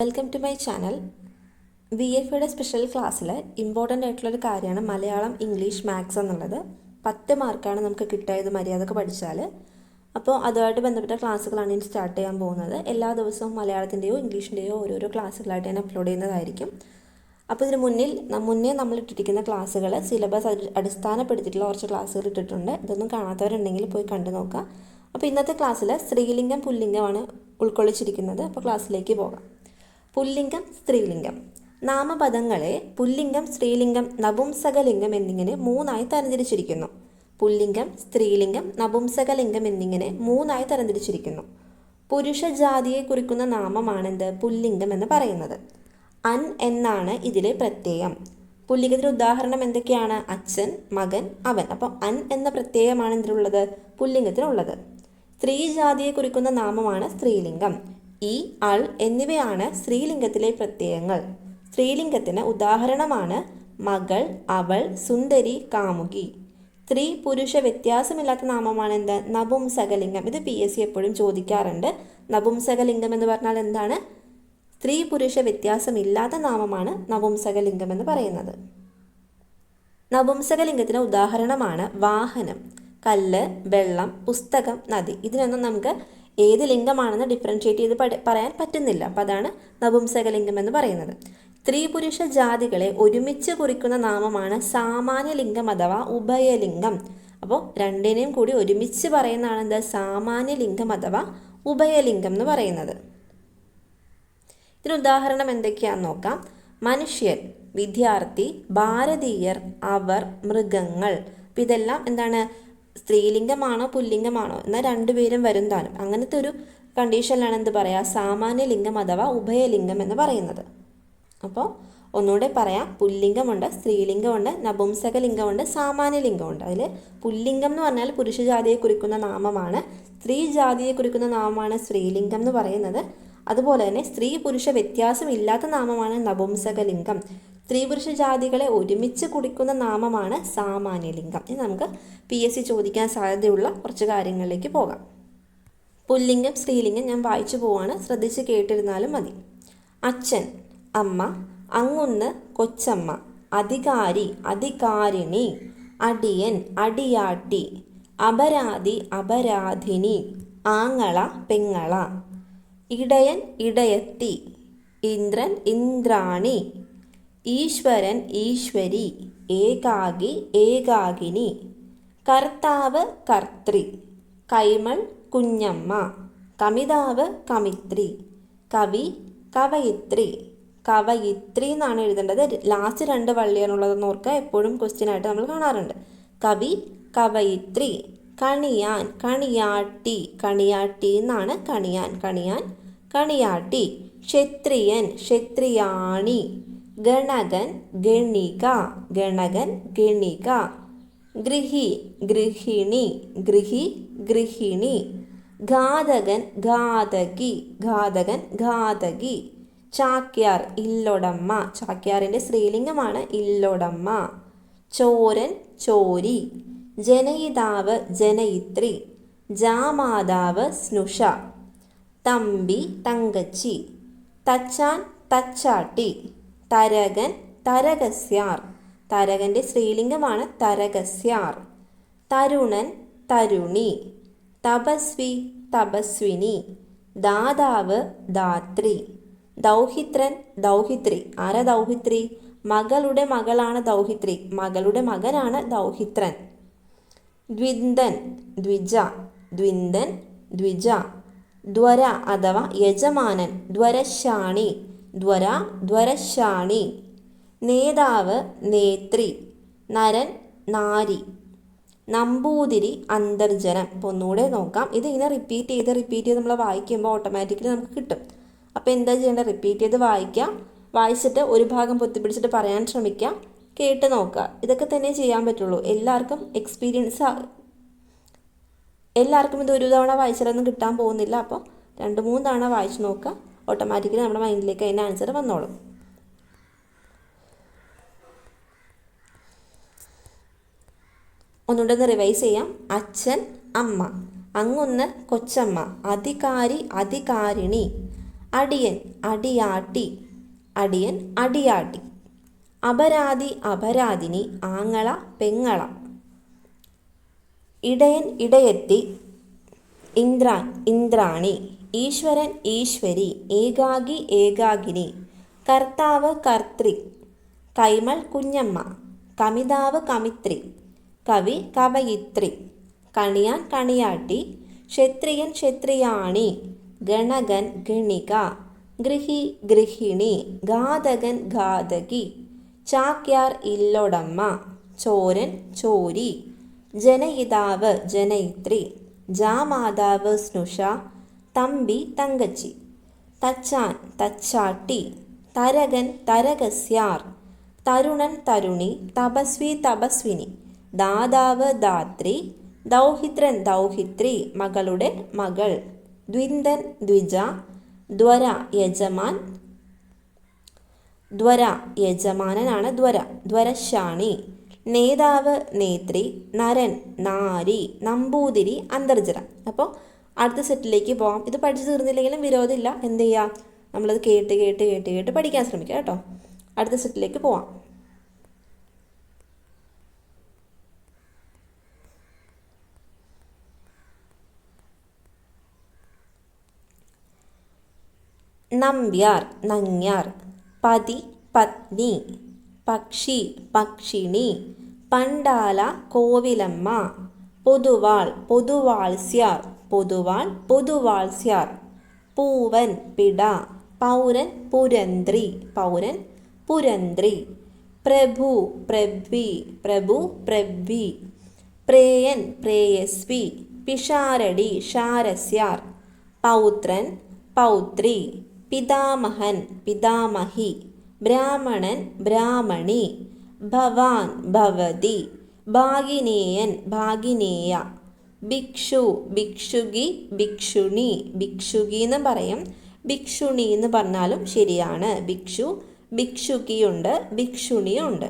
Welcome to my channel. വി എഫയുടെ special ക്ലാസ്സിൽ ഇമ്പോർട്ടൻ്റ് ആയിട്ടുള്ളൊരു കാര്യമാണ് മലയാളം, ഇംഗ്ലീഷ്, മാത്സ് എന്നുള്ളത്. 10 മാർക്കാണ് നമുക്ക് കിട്ടിയത് മര്യാദക്ക് പഠിച്ചാൽ. അപ്പോൾ അതുമായിട്ട് ബന്ധപ്പെട്ട ക്ലാസ്സുകളാണ് ഇനി സ്റ്റാർട്ട് ചെയ്യാൻ പോകുന്നത്. എല്ലാ ദിവസവും മലയാളത്തിൻ്റെയോ ഇംഗ്ലീഷിൻ്റെയോ ഓരോരോ ക്ലാസ്സുകളായിട്ട് ഞാൻ അപ്ലോഡ് ചെയ്യുന്നതായിരിക്കും. അപ്പോൾ ഇതിന് മുന്നേ നമ്മൾ ഇട്ടിരിക്കുന്ന ക്ലാസ്സുകൾ സിലബസ് അടിസ്ഥാനപ്പെടുത്തിയിട്ടുള്ള കുറച്ച് ക്ലാസ്സുകൾ ഇട്ടിട്ടുണ്ട്. ഇതൊന്നും കാണാത്തവരുണ്ടെങ്കിൽ പോയി കണ്ടു നോക്കുക. അപ്പോൾ ഇന്നത്തെ ക്ലാസ്സിൽ സ്ത്രീലിംഗം, പുല്ലിംഗമാണ് ഉൾക്കൊള്ളിച്ചിരിക്കുന്നത്. അപ്പോൾ ക്ലാസ്സിലേക്ക് പോകാം. പുല്ലിംഗം, സ്ത്രീലിംഗം. നാമപദങ്ങളെ പുല്ലിംഗം, സ്ത്രീലിംഗം, നപുംസകലിംഗം എന്നിങ്ങനെ 3ആയി തരംതിരിച്ചിരിക്കുന്നു. പുല്ലിംഗം, സ്ത്രീലിംഗം, നപുംസകലിംഗം എന്നിങ്ങനെ 3ആയി തരംതിരിച്ചിരിക്കുന്നു. പുരുഷജാതിയെ കുറിക്കുന്ന നാമമാണെന്ത്? പുല്ലിംഗം എന്ന് പറയുന്നത്. അൻ എന്നാണ് ഇതിലെ പ്രത്യയം. പുല്ലിംഗത്തിന് ഉദാഹരണം എന്തൊക്കെയാണ്? അച്ഛൻ, മകൻ, അവൻ. അപ്പം അൻ എന്ന പ്രത്യയമാണ് ഇതിലുള്ളത്, പുല്ലിംഗത്തിനുള്ളത്. സ്ത്രീജാതിയെ കുറിക്കുന്ന നാമമാണ് സ്ത്രീലിംഗം. ഈ, അൾ എന്നിവയാണ് സ്ത്രീലിംഗത്തിലെ പ്രത്യയങ്ങൾ. സ്ത്രീലിംഗത്തിന് ഉദാഹരണമാണ് മകൾ, അവൾ, സുന്ദരി, കാമുകി. സ്ത്രീ പുരുഷ വ്യത്യാസമില്ലാത്ത നാമമാണ് എന്ത്? നപുംസകലിംഗം. ഇത് PSC എപ്പോഴും ചോദിക്കാറുണ്ട്. നപുംസകലിംഗം എന്ന് പറഞ്ഞാൽ എന്താണ്? സ്ത്രീ പുരുഷ വ്യത്യാസമില്ലാത്ത നാമമാണ് നപുംസകലിംഗം എന്ന് പറയുന്നത്. നപുംസകലിംഗത്തിന് ഉദാഹരണമാണ് വാഹനം, കല്ല്, വെള്ളം, പുസ്തകം, നദി. ഇതിനൊന്നും നമുക്ക് ഏത് ലിംഗമാണെന്ന് ഡിഫറൻഷ്യേറ്റ് ചെയ്ത് പറയാൻ പറ്റുന്നില്ല. അപ്പോൾ അതാണ് നപുംസകലിംഗം എന്ന് പറയുന്നത്. സ്ത്രീ പുരുഷ ജാതികളെ ഒരുമിച്ച് കുറിക്കുന്ന നാമമാണ് സാമാന്യലിംഗം അഥവാ ഉഭയലിംഗം. അപ്പോൾ രണ്ടിനെയും കൂടി ഒരുമിച്ച് പറയുന്നതാണ് എന്ത്? സാമാന്യലിംഗം അഥവാ ഉഭയലിംഗം എന്ന് പറയുന്നത്. ഇതിന് ഉദാഹരണം എന്തൊക്കെയാണെന്ന് നോക്കാം. മനുഷ്യർ, വിദ്യാർത്ഥി, ഭാരതീയർ, അവർ, മൃഗങ്ങൾ. അപ്പോൾ ഇതെല്ലാം എന്താണ്? സ്ത്രീലിംഗമാണോ പുല്ലിംഗമാണോ എന്നാൽ രണ്ടുപേരും വരും താനും. അങ്ങനത്തെ ഒരു കണ്ടീഷനിലാണ് എന്ത് പറയുക? സാമാന്യലിംഗം അഥവാ ഉഭയലിംഗം എന്ന് പറയുന്നത്. അപ്പോൾ ഒന്നുകൂടെ പറയാം. പുല്ലിംഗമുണ്ട്, സ്ത്രീലിംഗമുണ്ട്, നപുംസകലിംഗമുണ്ട്, സാമാന്യലിംഗമുണ്ട്. അതിൽ പുല്ലിംഗം എന്ന് പറഞ്ഞാൽ പുരുഷജാതിയെ കുറിക്കുന്ന നാമമാണ്. സ്ത്രീ ജാതിയെ കുറിക്കുന്ന നാമമാണ് സ്ത്രീലിംഗം എന്ന് പറയുന്നത്. അതുപോലെ തന്നെ സ്ത്രീ പുരുഷ വ്യത്യാസമില്ലാത്ത നാമമാണ് നപുംസകലിംഗം. സ്ത്രീ പുരുഷ ജാതികളെ ഒരുമിച്ച് കുറിക്കുന്ന നാമമാണ് സാമാന്യലിംഗം. ഇനി നമുക്ക് PSC ചോദിക്കാൻ സാധ്യതയുള്ള കുറച്ച് കാര്യങ്ങളിലേക്ക് പോകാം. പുല്ലിംഗം, സ്ത്രീലിംഗം ഞാൻ വായിച്ചു പോവാണ്, ശ്രദ്ധിച്ച് കേട്ടിരുന്നാലും മതി. അച്ഛൻ, അമ്മ, അങ്ങുന്ന്, കൊച്ചമ്മ, അധികാരി, അധികാരിണി, അടിയൻ, അടിയാട്ടി, അപരാധി, അപരാധിനി, ആങ്ങള, പെങ്ങള, ഇടയൻ, ഇടയത്തി, ഇന്ദ്രൻ, ഇന്ദ്രാണി, ഈശ്വരൻ, ഈശ്വരി, ഏകാകി, ഏകാകിനി, കർത്താവ്, കർത്തൃ, കൈമൾ, കുഞ്ഞമ്മ, കമിതാവ്, കമിത്രി, കവി, കവയിത്രി. കവയിത്രി എന്നാണ് എഴുതേണ്ടത്. ലാസ്റ്റ് 2 വള്ളിയാണുള്ളതെന്ന് ഓർക്കുക. എപ്പോഴും ക്വസ്റ്റ്യൻ ആയിട്ട് നമ്മൾ കാണാറുണ്ട്. കവി, കവയിത്രി. കണിയാൻ, കണിയാട്ടി. കണിയാട്ടി എന്നാണ് കണിയാൻ, കണിയാൻ, കണിയാട്ടി. ക്ഷത്രിയൻ, ക്ഷത്രിയാണി. ഗണകൻ, ഗണിക, ഗണകൻ, ഗണിക. ഗൃഹി, ഗൃഹിണി, ഗൃഹി, ഗൃഹിണി. ഘാതകൻ, ഘാതകി, ഘാതകൻ, ഘാതകി. ചാക്യാർ, ഇല്ലൊടമ്മ. ചാക്യാറിൻ്റെ സ്ത്രീലിംഗമാണ് ഇല്ലൊടമ്മ. ചോരൻ, ചോരി. ജനയിതാവ്, ജനയിത്രി. ജാമാതാവ്, സ്നുഷ. തമ്പി, തങ്കച്ചി. തച്ചാൻ, തച്ചാട്ടി. തരകൻ, തരകസ്യാർ. തരകൻ്റെ സ്ത്രീലിംഗമാണ് തരകസ്യാർ. തരുണൻ, തരുണി. തപസ്വി, തപസ്വിനി. ദാതാവ്, ധാത്രി. ദൗഹിത്രൻ, ദൗഹിത്രി. ആരാ ദൗഹിത്രി? മകളുടെ മകളാണ് ദൗഹിത്രി. മകളുടെ മകനാണ് ദൗഹിത്രൻ. ദ്വിന്ദൻ, ദ്വിജ. ദ്വിന്ദൻ, ദ്വിജ. ദ്വര അഥവാ യജമാനൻ, ദ്വരശാണി. ദ്വര, ദ്വരശാണി. നേതാവ്, നേത്രി. നരൻ, നാരി. നമ്പൂതിരി, അന്തർജനം. അപ്പോൾ ഒന്നുകൂടെ നോക്കാം. ഇത് ഇങ്ങനെ റിപ്പീറ്റ് ചെയ്ത് നമ്മൾ വായിക്കുമ്പോൾ ഓട്ടോമാറ്റിക്കലി നമുക്ക് കിട്ടും. അപ്പോൾ എന്താ ചെയ്യേണ്ടത്? റിപ്പീറ്റ് ചെയ്ത് വായിക്കാം. വായിച്ചിട്ട് ഒരു ഭാഗം പൊത്തിപ്പിടിച്ചിട്ട് പറയാൻ ശ്രമിക്കാം. കേട്ട് നോക്കുക. ഇതൊക്കെ തന്നെ ചെയ്യാൻ പറ്റുള്ളൂ. എല്ലാവർക്കും ഇത് ഒരു തവണ വായിച്ചാലൊന്നും കിട്ടാൻ പോകുന്നില്ല. അപ്പോൾ 2-3 തവണ വായിച്ച് നോക്കുക. ഓട്ടോമാറ്റിക്കലി നമ്മുടെ മൈൻഡിലേക്ക് അതിൻ്റെ ആൻസർ വന്നോളും. ഒന്നുകൂടെ റിവൈസ് ചെയ്യാം. അച്ഛൻ, അമ്മ, അങ്ങുന്ന്, കൊച്ചമ്മ, അധികാരി, അധികാരിണി, അടിയൻ അടിയാട്ടി, അടിയൻ അടിയാട്ടി. അപരാധി അപരാധിനി, ആങ്ങള പെങ്ങള. ഇടയൻ ഇടയത്തി, ഇന്ദ്രാൻ ഇന്ദ്രാണി. ഈശ്വരൻ ഈശ്വരി, ഏകാഗി ഏകാകിനി. കർത്താവ് കർത്തൃ, കൈമൾ കുഞ്ഞമ്മ. കമിതാവ് കമിത്രി, കവി കവയിത്രി. കണിയാൻ കണിയാട്ടി, ക്ഷത്രിയൻ ക്ഷത്രിയാണി. ഗണകൻ ഗണിക, ഗൃഹി ഗൃഹിണി. ഘാതകൻ ഘാതകി, ചാക്യാർ ഇല്ലൊടമ്മ. ചോരൻ ചോരി, ജനയിതാവ് ജനയിത്രി. ജാമാതാവ് സ്നുഷ, തമ്പി തങ്കച്ചി. തച്ചാൻ തച്ചാട്ടി, തരകൻ തരകസ്യാർ. തരുണൻ തരുണി, തപസ്വി തപസ്വിനി. ദാതാവ് ധാത്രി, ദൗഹിത്രൻ ദൗഹിത്രി, മകളുടെ മകൾ. ദ്വിന്ദൻ ദ്വിജ, ദ്വര യജമാൻ. ദ്വര യജമാനനാണ് ദ്വര. ദ്വരശാണി. നേതാവ് നേത്രി, നരൻ നാരി, നമ്പൂതിരി അന്തർജനം. അപ്പോൾ അടുത്ത സെറ്റിലേക്ക് പോകാം. ഇത് പഠിച്ചു തീർന്നില്ലെങ്കിലും വിരോധമില്ല, എന്ത് ചെയ്യുക, നമ്മളത് കേട്ട് കേട്ട് കേട്ട് കേട്ട് പഠിക്കാൻ ശ്രമിക്കുക കേട്ടോ. അടുത്ത സെറ്റിലേക്ക് പോവാം. നമ്പ്യാർ നങ്ങ്യാർ. പതി പത്നി, പക്ഷി പക്ഷിണി. പണ്ടാല കോവിലമ്മ. പൊതുവാൾ പൊതുവാൾസ്യാർ, പൊതുവാൾ പൊതുവാൾസ്യാർ. പൂവൻ പിട. പൗരൻ പുരന്ത്രി, പൗരൻ പുരന്ത്രി. പ്രഭു പ്രഭ്വി, പ്രഭു പ്രഭ്വി. പ്രേയൻ പ്രേയസ്വി, പിഷാരടി ഷാരസ്യാർ. പൗത്രൻ പൗത്രി. പിതാമഹൻ പിതാമഹി. ബ്രാഹ്മണൻ ബ്രാഹ്മണി. ഭവാൻ ഭവതി. ഭാഗിനേയൻ ഭാഗിനേയ. ഭിക്ഷു ഭിക്ഷുകി ഭിക്ഷുണി. ഭിക്ഷുകി എന്ന് പറയും, ഭിക്ഷുണി എന്ന് പറഞ്ഞാലും ശരിയാണ്. ഭിക്ഷു ഭിക്ഷുകിയുണ്ട്, ഭിക്ഷുണിയുണ്ട്.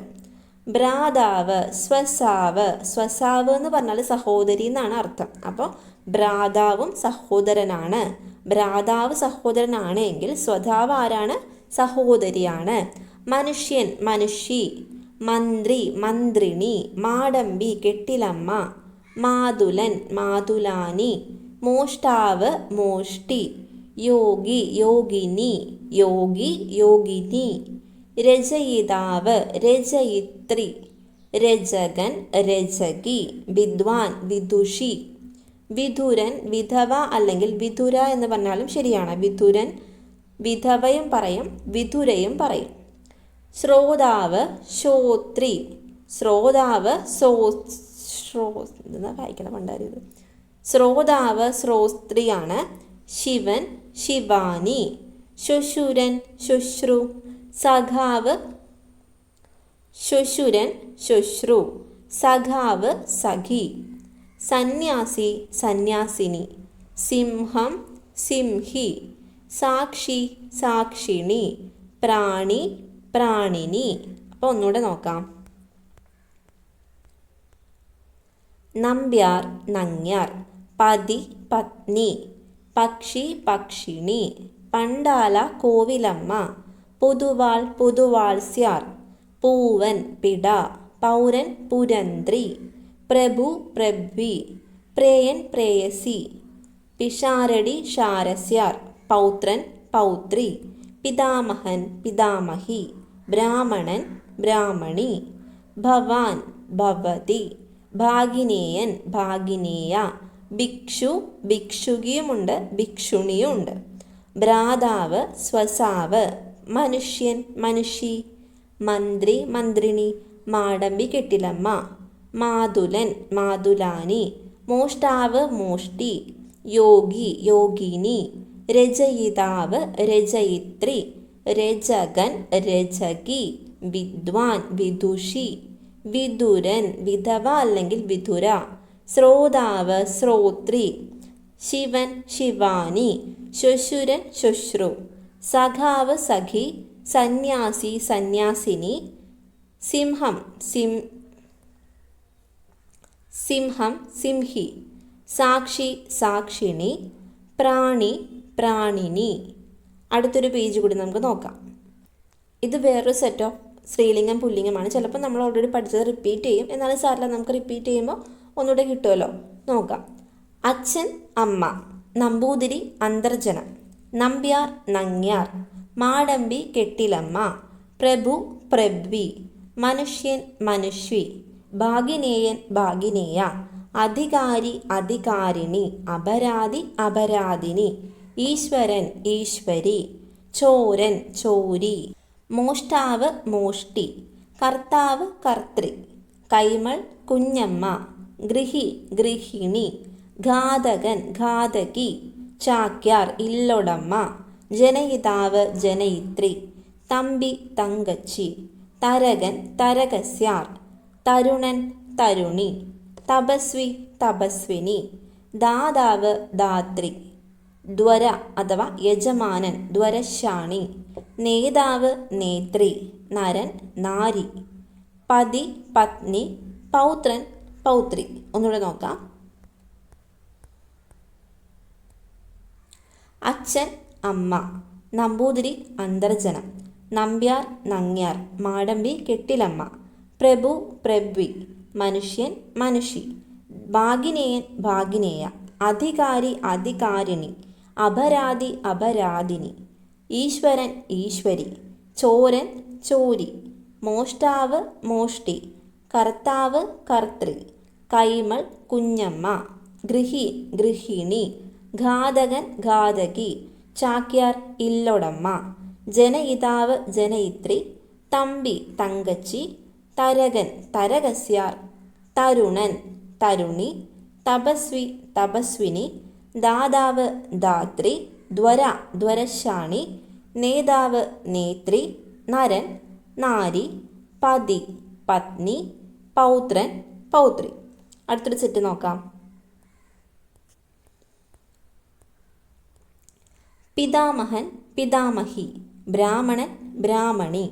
ഭ്രാതാവ് സ്വസാവ്. സ്വസാവ് എന്ന് പറഞ്ഞാൽ സഹോദരി എന്നാണ് അർത്ഥം. അപ്പോൾ ഭ്രാതാവും സഹോദരനാണ്. ഭ്രാതാവ് സഹോദരനാണ് എങ്കിൽ സ്വധാവ് ആരാണ്? സഹോദരിയാണ്. മനുഷ്യൻ മനുഷി. മന്ത്രി മന്ത്രിണി. മാടമ്പി കെട്ടിലമ്മ. മാതുലൻ മാതുലാനി. മോഷ്ടാവ് മോഷ്ടി. യോഗി യോഗിനി. യോഗി യോഗിനി. രചയിതാവ് രചയിത്രി. രചകൻ രചകി. വിദ്വാൻ വിദുഷി. വിധുരൻ വിധവ അല്ലെങ്കിൽ വിധുര എന്ന് പറഞ്ഞാലും ശരിയാണ്. വിധുരൻ വിധവയും പറയും, വിധുരയും പറയും. ശ്രോതാവ് ശ്രോത്രി. ശ്രോതാവ് എന്താ വായിക്കണം പണ്ടായത്. ശ്രോതാവ് ശ്രോത്രിയാണ്. ശിവൻ ശിവാനി. ശ്വശുരൻ ശ്വശ്രു. സഖാവ് ശ്വശുരൻ ശ്വശ്രു. സഖാവ് സഖി. സന്യാസി സന്യാസിനി. സിംഹം സിംഹി. സാക്ഷി സാക്ഷിണി. പ്രാണി പ്രാണിനി. അപ്പോൾ ഒന്നുകൂടെ നോക്കാം. നമ്പ്യാർ നങ്ങ്യാർ. പതി പത്നി. പക്ഷി പക്ഷിണി. പണ്ടാല കോവിലമ്മ. പൊതുവാൾ പൊതുവാൾസ്യാർ. പൂവൻ പിട. പൗരൻ പുരന്ത്രി. പ്രഭു പ്രഭ്വി. പ്രേയൻ പ്രേയസി. പിഷാരടി ഷാരസ്യാർ. പൗത്രൻ പൗത്രി. പിതാമഹൻ പിതാമഹി. ബ്രാഹ്മണൻ ബ്രാഹ്മണി. ഭവാൻ ഭവതി. ഭാഗിനേയൻ ഭാഗിനേയ. ഭിക്ഷു ഭിക്ഷുകിയുമുണ്ട്, ഭിക്ഷുണിയുമുണ്ട്. ഭ്രാതാവ് സ്വസാവ്. മനുഷ്യൻ മനുഷി. മന്ത്രി മന്ത്രിണി. മാടമ്പി കെട്ടിലമ്മ. മാതുലൻ മാതുലാനി. മോഷ്ടാവ് മോഷ്ടി. യോഗി യോഗിനി. രചയിതാവ് രചയിത്രി. രചകൻ രചകി. വിദ്വാൻ വിദുഷി. വിദുരൻ വിധവ അല്ലെങ്കിൽ വിധുര. ശ്രോതാവ് ശ്രോത്രി. ശിവൻ ശിവാനി. ശ്വശുരൻ ശ്വശ്രു. സഖാവ് സഖി. സന്യാസി സന്യാസിനി. സിംഹം സിംഹം സിംഹി. സാക്ഷി സാക്ഷിണി. പ്രാണി പ്രാണിനി. അടുത്തൊരു പേജ് കൂടി നമുക്ക് നോക്കാം. ഇത് വേറൊരു സെറ്റ് ഓഫ് സ്ത്രീലിംഗം പുല്ലിംഗമാണ്. ചിലപ്പോൾ നമ്മൾ ഓൾറെഡി പഠിച്ചത് റിപ്പീറ്റ് ചെയ്യും, എന്നാലും സാറില്ല, നമുക്ക് റിപ്പീറ്റ് ചെയ്യുമ്പോൾ ഒന്നുകൂടെ കിട്ടുമല്ലോ. നോക്കാം. അച്ഛൻ അമ്മ, നമ്പൂതിരി അന്തർജനം, നമ്പ്യാർ നങ്ങ്യാർ, മാടമ്പി കെട്ടിലമ്മ, പ്രഭു പ്രഭ്വി, മനുഷ്യൻ മനുഷ്വി, ഭാഗിനേയൻ ഭാഗിനേയ, അധികാരി അധികാരിണി, അപരാധി അപരാധിനി, ഈശ്വരൻ ഈശ്വരി, ചോരൻ ചോരി, മോഷ്ടാവ് മോഷ്ടി, കർത്താവ് കർത്തൃ, കൈമൾ കുഞ്ഞമ്മ, ഗൃഹി ഗൃഹിണി, ഘാതകൻ ഘാതകി, ചാക്യാർ ഇല്ലൊടമ്മ, ജനയിതാവ് ജനയിത്രി, തമ്പി തങ്കച്ചി, തരകൻ തരകസ്യാർ, തരുണൻ തരുണി, തപസ്വി തപസ്വിനി, ദാതാവ് ധാത്രി, ദ്വര അഥവാ യജമാനൻ ദ്വരശാണി, നേതാവ് നേത്രി, നരൻ നാരി, പതി പത്നി, പൗത്രൻ പൗത്രി. ഒന്നുകൂടെ നോക്കാം. അച്ഛൻ അമ്മ, നമ്പൂതിരി അന്തർജനം, നമ്പ്യാർ നങ്ങ്യാർ, മാടമ്പി കെട്ടിലമ്മ, പ്രഭു പ്രഭ്വി, മനുഷ്യൻ മനുഷി, ഭാഗിനേയൻ ഭാഗിനേയ, അധികാരി അധികാരിണി, അപരാധി അപരാധിനി, ഈശ്വരൻ ഈശ്വരി, ചോരൻ ചോരി, മോഷ്ടാവ് മോഷ്ടി, കർത്താവ് കർത്തൃ, കൈമൾ കുഞ്ഞമ്മ, ഗൃഹി ഗൃഹിണി, ഘാതകൻ ഘാതകി, ചാക്യാർ ഇല്ലൊടമ്മ, ജനയിതാവ് ജനയിത്രി, തമ്പി തങ്കച്ചി, തരകൻ തരകസ്യാർ, തരുണൻ തരുണി, തപസ്വി തപസ്വിനി, ദാതാവ് ധാത്രി, ദ്വര ദ്വരശാണി, നേതാവ് നേത്രി, നരൻ നാരി, പതി പത്നി, പൗത്രൻ പൗത്രി. അടുത്തൊരു സെറ്റ് നോക്കാം. പിതാമഹൻ പിതാമഹി, ബ്രാഹ്മണൻ ബ്രാഹ്മണി,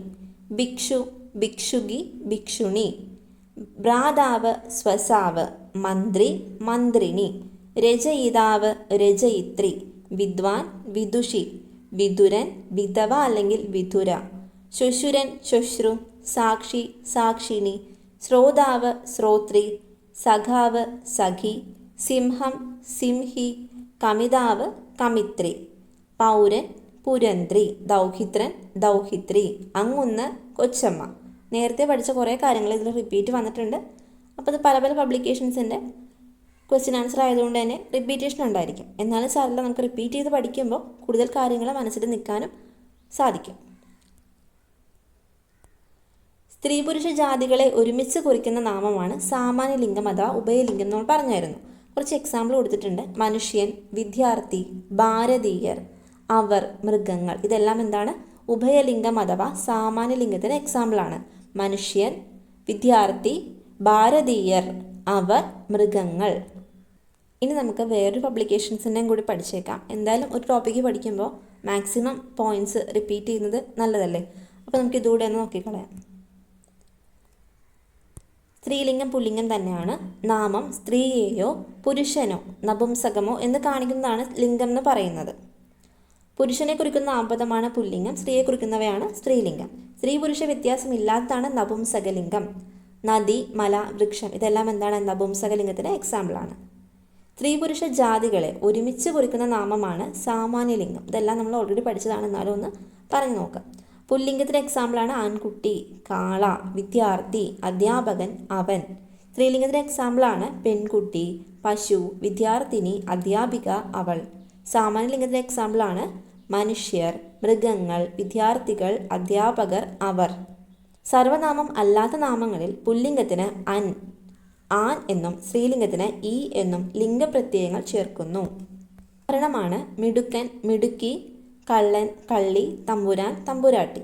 ഭിക്ഷു ഭിക്ഷുകി ഭിക്ഷുണി, ഭ്രാതാവ് സ്വസാവ്, മന്ത്രി മന്ത്രിണി, രചയിതാവ് രചയിത്രി, വിദ്വാൻ വിദുഷി, വിദുരൻ വിധവ അല്ലെങ്കിൽ വിധുര, ശ്വശുരൻ ശ്വശ്രു, സാക്ഷി സാക്ഷിണി, ശ്രോതാവ് ശ്രോത്രി, സഖാവ് സഖി, സിംഹം സിംഹി, കമിതാവ് കമിത്രി, പൗരൻ പുരന്ത്രി, ദൗഹിത്രൻ ദൗഹിത്രി, അങ്ങുന്ന് കൊച്ചമ്മ. നേരത്തെ പഠിച്ച കുറേ കാര്യങ്ങൾ ഇതിൽ റിപ്പീറ്റ് വന്നിട്ടുണ്ട്. അപ്പോൾ ഇത് പല പല പബ്ലിക്കേഷൻസിൻ്റെ ക്വസ്റ്റ്യൻ ആൻസർ ആയതുകൊണ്ട് തന്നെ റിപ്പീറ്റേഷൻ ഉണ്ടായിരിക്കും. എന്നാലും സാറില്ല, നമുക്ക് റിപ്പീറ്റ് ചെയ്ത് പഠിക്കുമ്പോൾ കൂടുതൽ കാര്യങ്ങൾ മനസ്സിൽ നിൽക്കാനും സാധിക്കും. സ്ത്രീ പുരുഷ ജാതികളെ ഒരുമിച്ച് കുറിക്കുന്ന നാമമാണ് സാമാന്യലിംഗം അഥവാ ഉഭയലിംഗം എന്ന് നമ്മൾ പറഞ്ഞായിരുന്നു. കുറച്ച് എക്സാമ്പിൾ കൊടുത്തിട്ടുണ്ട്. മനുഷ്യൻ, വിദ്യാർത്ഥി, ഭാരതീയർ, അവർ, മൃഗങ്ങൾ. ഇതെല്ലാം എന്താണ്? ഉഭയലിംഗം അഥവാ സാമാന്യലിംഗത്തിന് എക്സാമ്പിളാണ്. മനുഷ്യൻ, വിദ്യാർത്ഥി, ഭാരതീയർ, അവർ, മൃഗങ്ങൾ. ഇനി നമുക്ക് വേറൊരു പബ്ലിക്കേഷൻസിൻ്റെയും കൂടി പഠിച്ചേക്കാം. എന്തായാലും ഒരു ടോപ്പിക്ക് പഠിക്കുമ്പോൾ മാക്സിമം പോയിൻറ്റ്സ് റിപ്പീറ്റ് ചെയ്യുന്നത് നല്ലതല്ലേ. അപ്പോൾ നമുക്ക് ഇതുകൂടെ ഒന്ന് നോക്കിക്കളയാം. സ്ത്രീലിംഗം പുല്ലിംഗം തന്നെയാണ്. നാമം സ്ത്രീയെയോ പുരുഷനോ നപുംസകമോ എന്ന് കാണിക്കുന്നതാണ് ലിംഗം എന്ന് പറയുന്നത്. പുരുഷനെ കുറിക്കുന്ന നാമപദമാണ് പുല്ലിംഗം, സ്ത്രീയെ കുറിക്കുന്നവയാണ് സ്ത്രീലിംഗം. സ്ത്രീ പുരുഷ വ്യത്യാസമില്ലാത്തതാണ് നപുംസകലിംഗം. നദി, മല, വൃക്ഷം ഇതെല്ലാം എന്താണ്? നപുംസകലിംഗത്തിന് എക്സാമ്പിളാണ്. സ്ത്രീ പുരുഷ ജാതികളെ ഒരുമിച്ച് കുറിക്കുന്ന നാമമാണ് സാമാന്യലിംഗം. ഇതെല്ലാം നമ്മൾ ഓൾറെഡി പഠിച്ചതാണ്, എന്നാലും ഒന്ന് പറഞ്ഞു നോക്കാം. പുല്ലിംഗത്തിന് എക്സാമ്പിളാണ് ആൺകുട്ടി, കാള, വിദ്യാർത്ഥി, അധ്യാപകൻ, അവൻ. സ്ത്രീലിംഗത്തിന് എക്സാമ്പിളാണ് പെൺകുട്ടി, പശു, വിദ്യാർത്ഥിനി, അധ്യാപിക, അവൾ. സാമാന്യലിംഗത്തിന് എക്സാമ്പിളാണ് മനുഷ്യർ, മൃഗങ്ങൾ, വിദ്യാർത്ഥികൾ, അധ്യാപകർ, അവർ. സർവനാമം അല്ലാത്ത നാമങ്ങളിൽ പുല്ലിംഗത്തിന് അൻ, ആൻ എന്നും സ്ത്രീലിംഗത്തിന് ഈ എന്നും ലിംഗപ്രത്യയങ്ങൾ ചേർക്കുന്നു. ഉദാഹരണമാണ് മിടുക്കൻ, മിടുക്കി, കള്ളൻ, കള്ളി, തമ്പുരാൻ, തമ്പുരാട്ടി.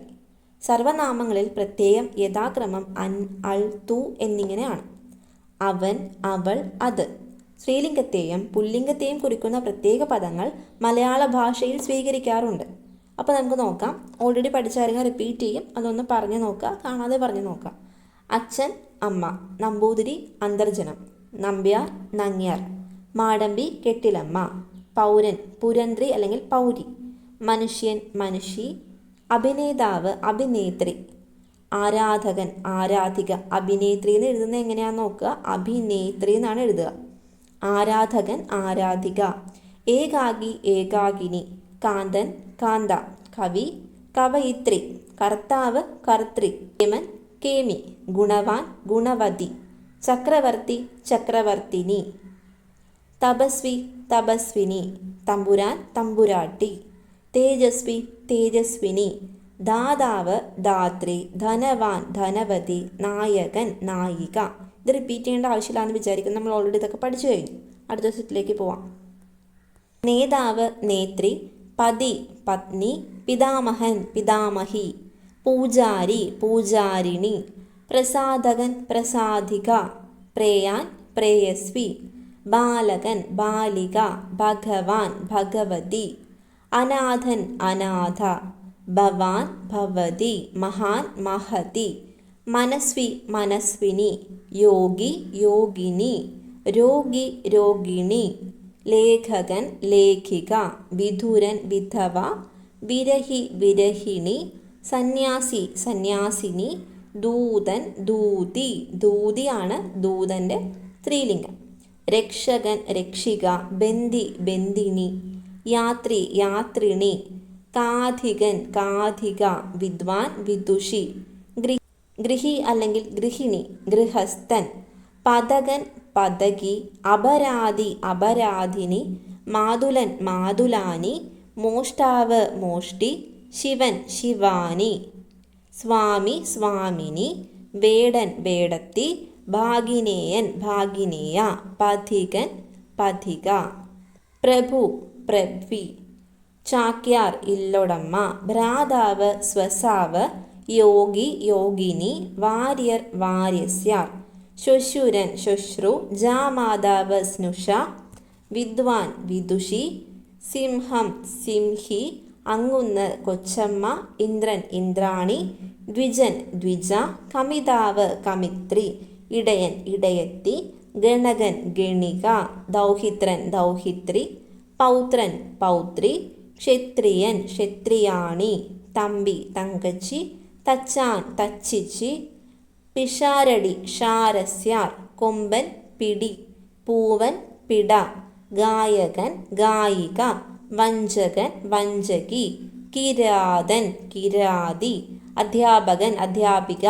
സർവനാമങ്ങളിൽ പ്രത്യയം യഥാക്രമം അൻ, അൾ, തു എന്നിങ്ങനെയാണ്. അവൻ, അവൾ, അത്. സ്ത്രീലിംഗത്തെയും പുല്ലിംഗത്തെയും കുറിക്കുന്ന പ്രത്യേക പദങ്ങൾ മലയാള ഭാഷയിൽ സ്വീകരിക്കാറുണ്ട്. അപ്പോൾ നമുക്ക് നോക്കാം. ഓൾറെഡി പഠിച്ച കാര്യങ്ങൾ റിപ്പീറ്റ് ചെയ്യും, അതൊന്ന് പറഞ്ഞു നോക്കുക, കാണാതെ പറഞ്ഞു നോക്കാം. അച്ഛൻ, അമ്മ, നമ്പൂതിരി അന്തർജനം, നമ്പ്യാർ നങ്ങ്യാർ, മാടമ്പി കെട്ടിലമ്മ, പൗരൻ പുരന്ത്രി അല്ലെങ്കിൽ പൗരി, മനുഷ്യൻ മനുഷി, അഭിനേതാവ് അഭിനേത്രി, ആരാധകൻ ആരാധിക. അഭിനേത്രി എന്ന് എഴുതുന്നത് എങ്ങനെയാണെന്ന് നോക്കുക, അഭിനേത്രി എന്നാണ് എഴുതുക. ആരാധകൻ ആരാധിക. ഏകാഗി ഏകാകിനി, കാന്തൻ കാന്ത, കവി കവയിത്രി, കർത്താവ് കർത്തൃ, കേമൻ കേമി, ഗുണവാൻ ഗുണവതി, ചക്രവർത്തി ചക്രവർത്തിനി, തപസ്വി തപസ്വിനി, തമ്പുരാൻ തമ്പുരാട്ടി, തേജസ്വി തേജസ്വിനി, ദാതാവ് ധാത്രി, ധനവാൻ ധനവതി, നായകൻ നായിക. ഇത് റിപ്പീറ്റ് ചെയ്യേണ്ട ആവശ്യമില്ലാന്ന് വിചാരിക്കുന്നു, നമ്മൾ ഓൾറെഡി ഇതൊക്കെ പഠിച്ചു കഴിഞ്ഞു. അടുത്ത സെറ്റിലേക്ക് പോവാം. നേതാവ് നേത്രി, പതി പത്നി, പിതാമഹൻ പിതാമഹി, പൂജാരി പൂജാരിണി, പ്രസാധകൻ പ്രസാധിക, പ്രേയാൻ പ്രേയസ്വി, ബാലകൻ ബാലിക, ഭഗവാൻ ഭഗവതി, അനാഥൻ അനാഥ, ഭവാൻ ഭവതി, മഹാൻ മഹതി, മനസ്വി മനസ്വിനി, യോഗി യോഗിനി, രോഗി രോഗിണി, ലേഖകൻ ലേഖിക, വിധുരൻ വിധവ, വിരഹി വിരഹിണി, സന്യാസി സന്യാസിനി, ദൂതൻ ദൂതി, ദൂതിയാണ് ദൂതൻ്റെ സ്ത്രീലിംഗം, രക്ഷകൻ രക്ഷിക, ബന്ദി ബന്ദിനി, യാത്രി യാത്രിണി, കാഥികൻ കാഥിക, വിദ്വാൻ വിദുഷി, ഗൃഹി അല്ലെങ്കിൽ ഗൃഹിണി ഗൃഹസ്ഥൻ, പതകൻ പതകി, അപരാധി അപരാധിനി, മാതുലൻ മാതുലാനി, മോഷ്ടാവ് മോഷ്ടി, ശിവൻ ശിവാനി, സ്വാമി സ്വാമിനി, വേടൻ വേടത്തി, ഭാഗിനേയൻ ഭാഗിനേയ, പഥികൻ പഥിക, പ്രഭു പ്രഭ്വി, ചാക്യാർ ഇല്ലൊടമ്മ, ഭ്രാതാവ് സ്വസാവ്, യോഗി യോഗിനി, വാര്യർ വാര്യസ്യാർ, ശ്വശുരൻ ശ്വശ്രു, ജാമാതാവ് സ്നുഷ, വിദ്വാൻ വിദുഷി, സിംഹം സിംഹി, അങ്ങുന്ന് കൊച്ചമ്മ, ഇന്ദ്രൻ ഇന്ദ്രാണി, ദ്വിജൻ ദ്വിജ, കമിതാവ് കമിത്രി, ഇടയൻ ഇടയത്തി, ഗണകൻ ഗണിക, ദൗഹിത്രൻ ദൗഹിത്രി, പൗത്രൻ പൗത്രി, ക്ഷത്രിയൻ ക്ഷത്രിയാണി, തമ്പി തങ്കച്ചി, തച്ചാൻ തച്ചിച്ചി, പിഷാരടി ഷാരസ്യാർ, കൊമ്പൻ പിടി, പൂവൻ പിട, ഗായകൻ ഗായിക, വഞ്ചകൻ വഞ്ചകി, കിരാതൻ കിരാതി, അധ്യാപകൻ അധ്യാപിക,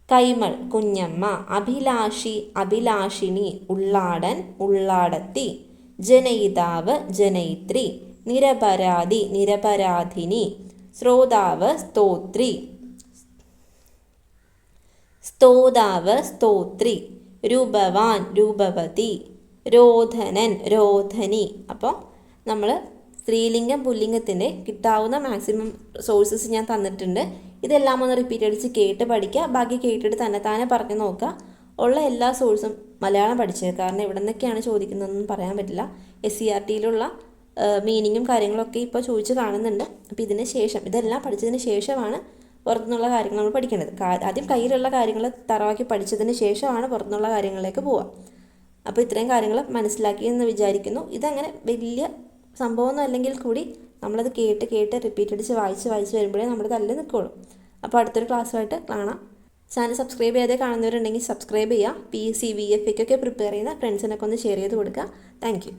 കൈമൾ കുഞ്ഞമ്മ, അഭിലാഷി അഭിലാഷിണി, ഉള്ളാടൻ ഉള്ളാടത്തി, ജനയിതാവ് ജനയിത്രി, നിരപരാധി നിരപരാധിനി, ശ്രോതാവ് സ്തോത്രി സ്തോതാവ് സ്തോത്രി, രൂപവാൻ രൂപവതി, രോധനൻ രോധനി. അപ്പോൾ നമ്മൾ സ്ത്രീലിംഗം പുല്ലിംഗത്തിൻ്റെ കിട്ടാവുന്ന മാക്സിമം സോഴ്സസ് ഞാൻ തന്നിട്ടുണ്ട്. ഇതെല്ലാം ഒന്ന് റിപ്പീറ്റ് അടിച്ച് കേട്ട് പഠിക്കുക. ബാക്കി കേട്ടിട്ട് തന്നെ പറഞ്ഞു നോക്കുക. ഉള്ള എല്ലാ സോഴ്സും മലയാളം പഠിച്ചത്, കാരണം എവിടെ നിന്നൊക്കെയാണ് ചോദിക്കുന്നതെന്ന് പറയാൻ പറ്റില്ല. SCERTയിലുള്ള മീനിങ്ങും കാര്യങ്ങളൊക്കെ ഇപ്പോൾ ചോദിച്ച് കാണുന്നുണ്ട്. അപ്പോൾ ഇതിന് ശേഷം ഇതെല്ലാം പഠിച്ചതിന് ശേഷമാണ് പുറത്തുനിന്നുള്ള കാര്യങ്ങൾ നമ്മൾ പഠിക്കേണ്ടത്. ആദ്യം കയ്യിലുള്ള കാര്യങ്ങൾ തറവാക്കി പഠിച്ചതിന് ശേഷമാണ് പുറത്തുനിന്നുള്ള കാര്യങ്ങളിലേക്ക് പോവുക. അപ്പോൾ ഇത്രയും കാര്യങ്ങൾ മനസ്സിലാക്കി എന്ന് വിചാരിക്കുന്നു. ഇതങ്ങനെ വലിയ സംഭവമൊന്നും അല്ലെങ്കിൽ കൂടി നമ്മളത് കേട്ട് റിപ്പീറ്റ് അടിച്ച് വായിച്ച് വരുമ്പോഴേ നമ്മുടെ തല്ല് നിൽക്കുകയുള്ളൂ. അപ്പോൾ അടുത്തൊരു ക്ലാസ്സുമായിട്ട് കാണാം. ചാനൽ സബ്സ്ക്രൈബ് ചെയ്യാതെ കാണുന്നവരുണ്ടെങ്കിൽ സബ്സ്ക്രൈബ് ചെയ്യുക. PSC VFA പ്രിപ്പയർ ചെയ്യുന്ന ഫ്രണ്ട്സിനൊക്കെ ഒന്ന് ഷെയർ ചെയ്ത് കൊടുക്കുക. Thank you.